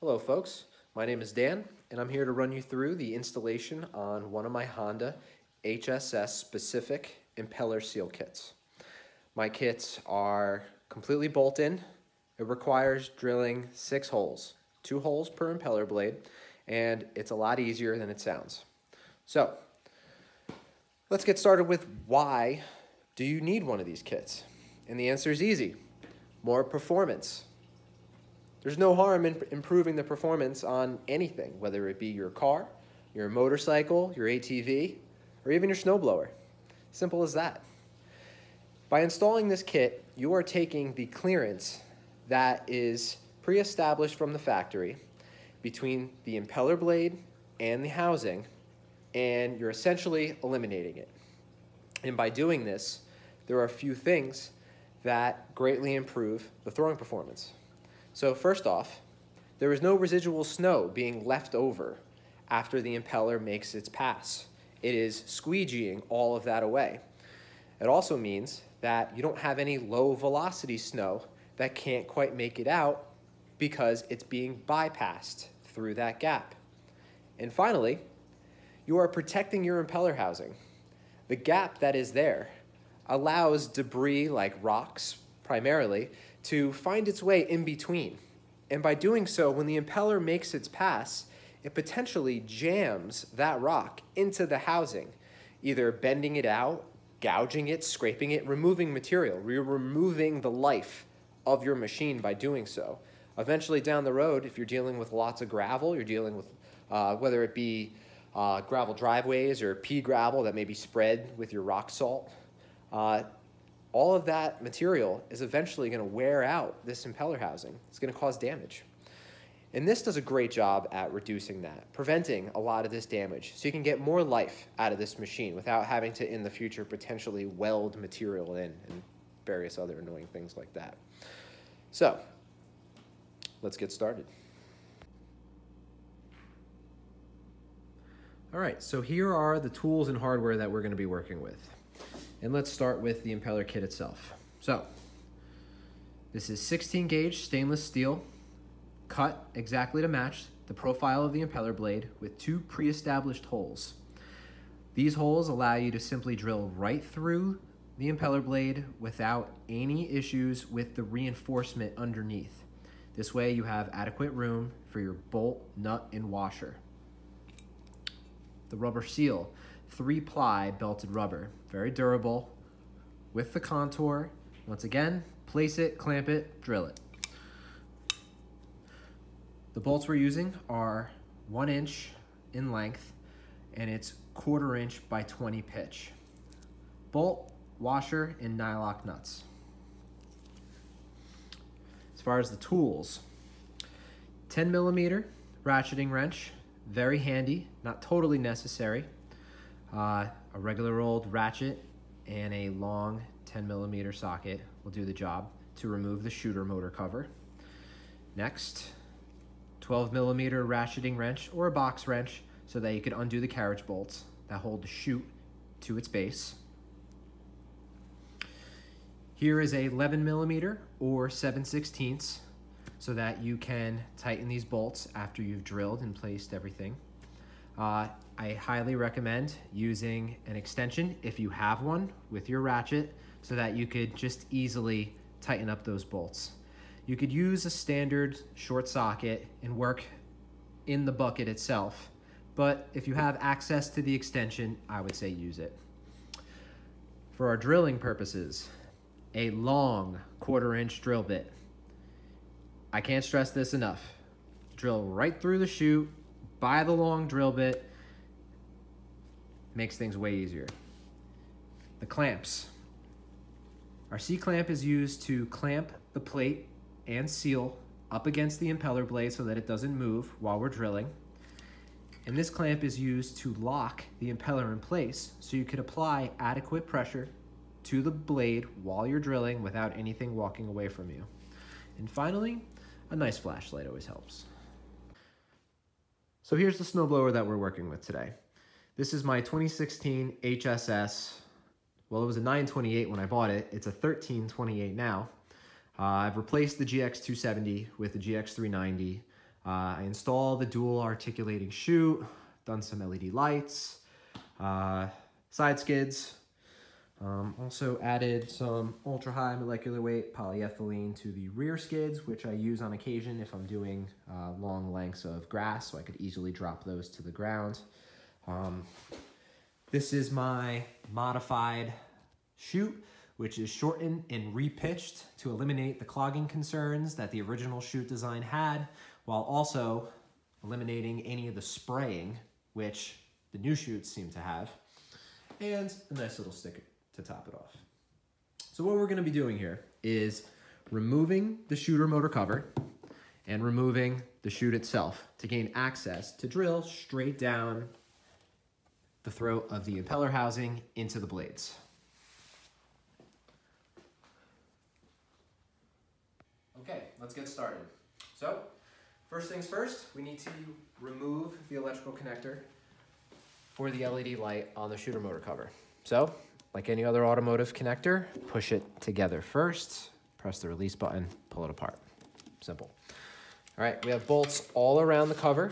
Hello folks, my name is Dan and I'm here to run you through the installation on one of my Honda HSS specific impeller seal kits. My kits are completely bolt-in. It requires drilling 6 holes, 2 holes per impeller blade, and it's a lot easier than it sounds. So let's get started with why do you need one of these kits? And the answer is easy, more performance. There's no harm in improving the performance on anything, whether it be your car, your motorcycle, your ATV, or even your snowblower. Simple as that. By installing this kit, you are taking the clearance that is pre-established from the factory between the impeller blade and the housing, and you're essentially eliminating it. And by doing this, there are a few things that greatly improve the throwing performance. So first off, there is no residual snow being left over after the impeller makes its pass. It is squeegeeing all of that away. It also means that you don't have any low velocity snow that can't quite make it out because it's being bypassed through that gap. And finally, you are protecting your impeller housing. The gap that is there allows debris like rocks primarily to find its way in between. And by doing so, when the impeller makes its pass, it potentially jams that rock into the housing, either bending it out, gouging it, scraping it, removing material. You're removing the life of your machine by doing so. Eventually down the road, if you're dealing with lots of gravel, you're dealing with whether it be gravel driveways or pea gravel that may be spread with your rock salt, all of that material is eventually going to wear out this impeller housing. It's going to cause damage. And this does a great job at reducing that, preventing a lot of this damage, so you can get more life out of this machine without having to, in the future, potentially weld material in and various other annoying things like that. So, let's get started. All right, so here are the tools and hardware that we're going to be working with. And let's start with the impeller kit itself. So, this is 16 gauge stainless steel, cut exactly to match the profile of the impeller blade with 2 pre-established holes. These holes allow you to simply drill right through the impeller blade without any issues with the reinforcement underneath. This way you have adequate room for your bolt, nut, and washer. The rubber seal, 3-ply belted rubber, very durable, with the contour. Once again, place it, clamp it, drill it. The bolts we're using are 1 inch in length, and it's 1/4 inch by 20 pitch. Bolt, washer, and nylock nuts. As far as the tools, 10mm ratcheting wrench, very handy, not totally necessary. A regular old ratchet and a long 10mm socket will do the job to remove the shooter motor cover. Next, 12mm ratcheting wrench or a box wrench so that you can undo the carriage bolts that hold the chute to its base. Here is a 11mm or 7/16 so that you can tighten these bolts after you've drilled and placed everything. I highly recommend using an extension, if you have one, with your ratchet so that you could just easily tighten up those bolts. You could use a standard short socket and work in the bucket itself, but if you have access to the extension, I would say use it. For our drilling purposes, a long 1/4 inch drill bit. I can't stress this enough. Drill right through the chute, by the long drill bit, makes things way easier. The clamps. Our C-clamp is used to clamp the plate and seal up against the impeller blade so that it doesn't move while we're drilling. And this clamp is used to lock the impeller in place so you can apply adequate pressure to the blade while you're drilling without anything walking away from you. And finally, a nice flashlight always helps. So here's the snowblower that we're working with today. This is my 2016 HSS. Well, it was a 928 when I bought it. It's a 1328 now. I've replaced the GX270 with the GX390. I installed the dual articulating chute, done some LED lights, side skids. Also added some ultra-high molecular weight polyethylene to the rear skids, which I use on occasion if I'm doing long lengths of grass, so I could easily drop those to the ground. This is my modified chute, which is shortened and repitched to eliminate the clogging concerns that the original chute design had, while also eliminating any of the spraying, which the new chutes seem to have, and a nice little sticker to top it off. So what we're going to be doing here is removing the shooter motor cover and removing the chute itself to gain access to drill straight down the throat of the impeller housing into the blades. Okay, let's get started. So, first things first, we need to remove the electrical connector for the LED light on the shooter motor cover. So, like any other automotive connector, push it together first, press the release button, pull it apart. Simple. All right, we have bolts all around the cover.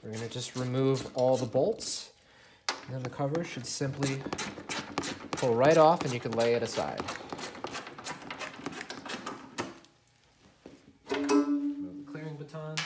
We're gonna just remove all the bolts, and then the cover should simply pull right off and you can lay it aside. Remove the clearing baton.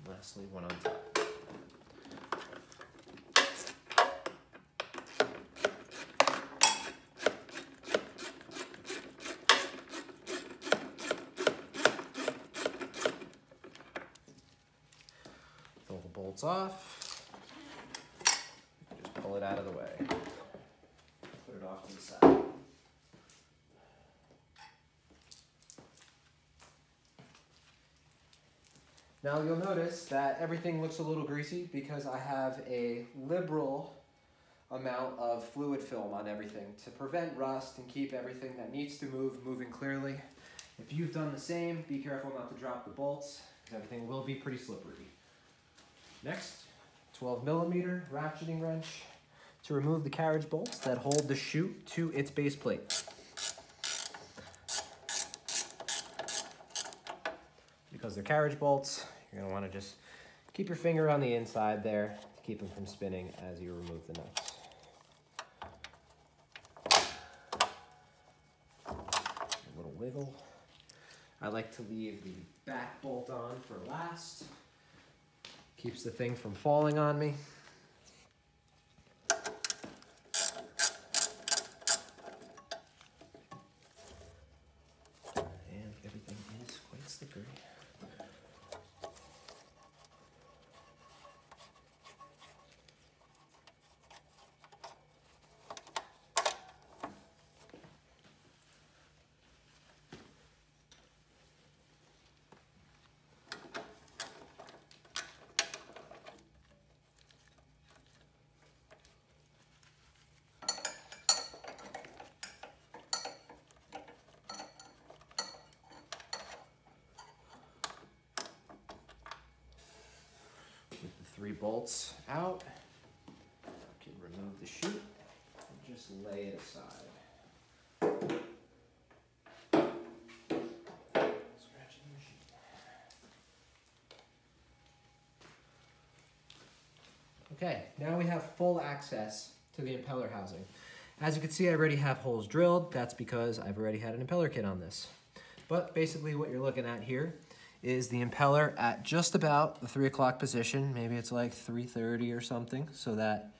Lastly, one on top. Pull the bolts off. Just pull it out of the way. Put it off to the side. Now you'll notice that everything looks a little greasy because I have a liberal amount of fluid film on everything to prevent rust and keep everything that needs to move moving clearly. If you've done the same, be careful not to drop the bolts because everything will be pretty slippery. Next, 12mm ratcheting wrench to remove the carriage bolts that hold the chute to its base plate. Because they're carriage bolts, you're going to want to just keep your finger on the inside there to keep them from spinning as you remove the nuts. A little wiggle. I like to leave the back bolt on for last. Keeps the thing from falling on me. And everything is quite slippery. With the 3 bolts out, I can remove the chute and just lay it aside. Scratching the chute. Okay, now we have full access to the impeller housing. As you can see, I already have holes drilled. That's because I've already had an impeller kit on this. But basically what you're looking at here is the impeller at just about the 3 o'clock position. Maybe it's like 3:30 or something, so that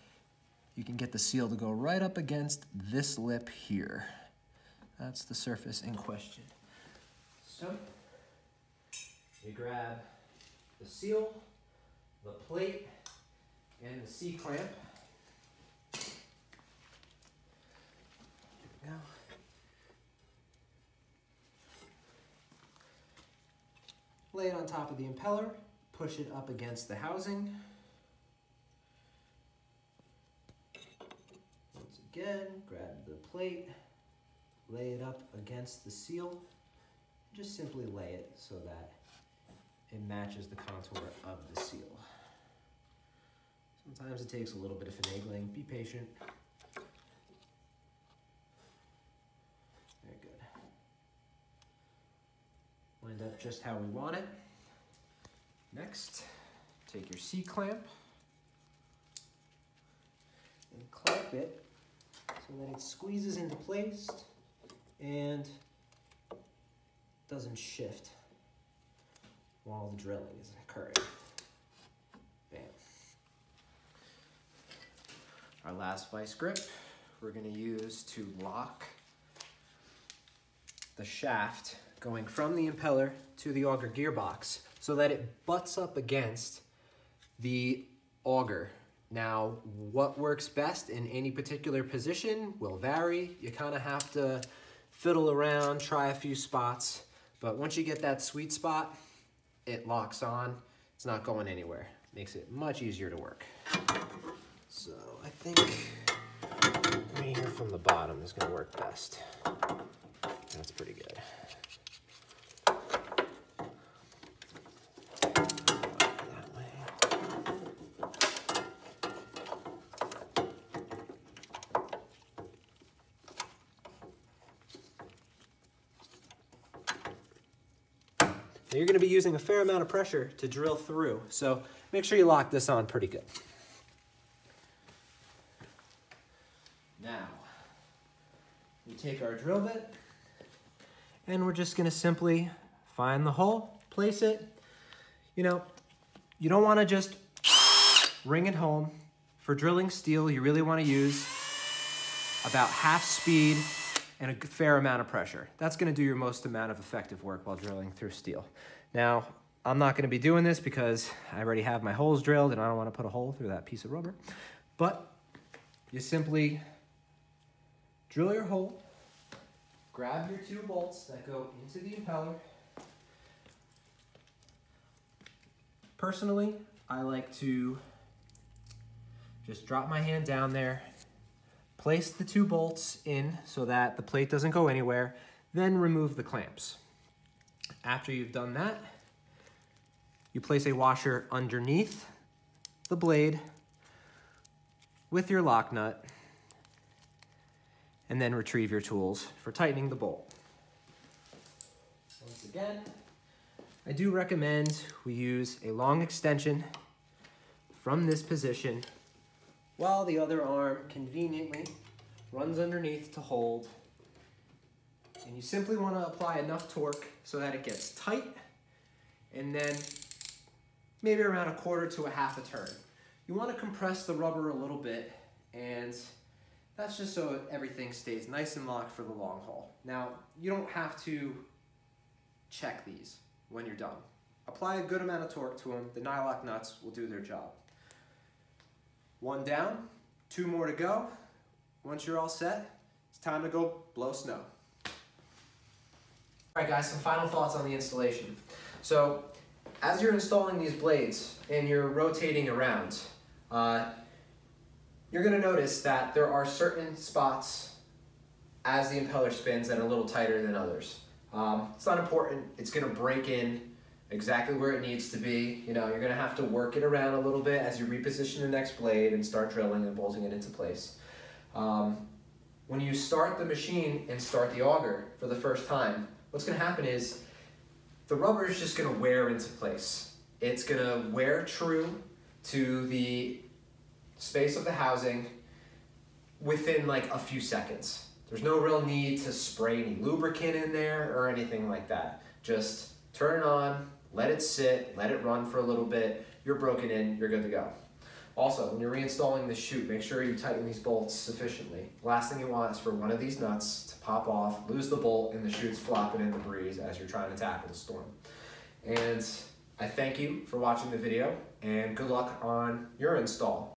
you can get the seal to go right up against this lip here. That's the surface in question. So you grab the seal, the plate, and the C-clamp. There we go. Lay it on top of the impeller, push it up against the housing. Once again, grab the plate, lay it up against the seal. Just simply lay it so that it matches the contour of the seal. Sometimes it takes a little bit of finagling. Be patient. Very good. Lined up just how we want it. Next, take your C-clamp and clamp it so that it squeezes into place and doesn't shift while the drilling is occurring. Bam. Our last vice grip we're going to use to lock the shaft going from the impeller to the auger gearbox so that it butts up against the auger. Now, what works best in any particular position will vary. You kind of have to fiddle around, try a few spots, but once you get that sweet spot, it locks on. It's not going anywhere. Makes it much easier to work. So I think right here from the bottom is going to work best. That's pretty good. That way. Now you're going to be using a fair amount of pressure to drill through, so make sure you lock this on pretty good. Now, we take our drill bit, and we're just going to simply find the hole, place it. You know, you don't want to just ring it home. For drilling steel, you really want to use about half speed and a fair amount of pressure. That's going to do your most amount of effective work while drilling through steel. Now, I'm not going to be doing this because I already have my holes drilled and I don't want to put a hole through that piece of rubber. But you simply drill your hole, grab your 2 bolts that go into the impeller. Personally, I like to just drop my hand down there, place the 2 bolts in so that the plate doesn't go anywhere, then remove the clamps. After you've done that, you place a washer underneath the blade with your lock nut, and then retrieve your tools for tightening the bolt. Once again, I do recommend we use a long extension from this position while the other arm conveniently runs underneath to hold. And you simply want to apply enough torque so that it gets tight, and then maybe around 1/4 to 1/2 a turn. You want to compress the rubber a little bit, and that's just so everything stays nice and locked for the long haul. Now, you don't have to check these when you're done. Apply a good amount of torque to them. The nylock nuts will do their job. 1 down, 2 more to go. Once you're all set, it's time to go blow snow. All right, guys, some final thoughts on the installation. So, as you're installing these blades and you're rotating around, you're going to notice that there are certain spots as the impeller spins that are a little tighter than others. It's not important. It's going to break in exactly where it needs to be. You know, you're going to have to work it around a little bit as you reposition the next blade and start drilling and bolting it into place. When you start the machine and start the auger for the first time, what's going to happen is the rubber is just going to wear into place. It's going to wear true to the space of the housing within like a few seconds. There's no real need to spray any lubricant in there or anything like that. Just turn it on, let it sit, let it run for a little bit. You're broken in, you're good to go. Also, when you're reinstalling the chute, make sure you tighten these bolts sufficiently. Last thing you want is for one of these nuts to pop off, lose the bolt, and the chute's flopping in the breeze as you're trying to tackle the storm. And I thank you for watching the video. and good luck on your install.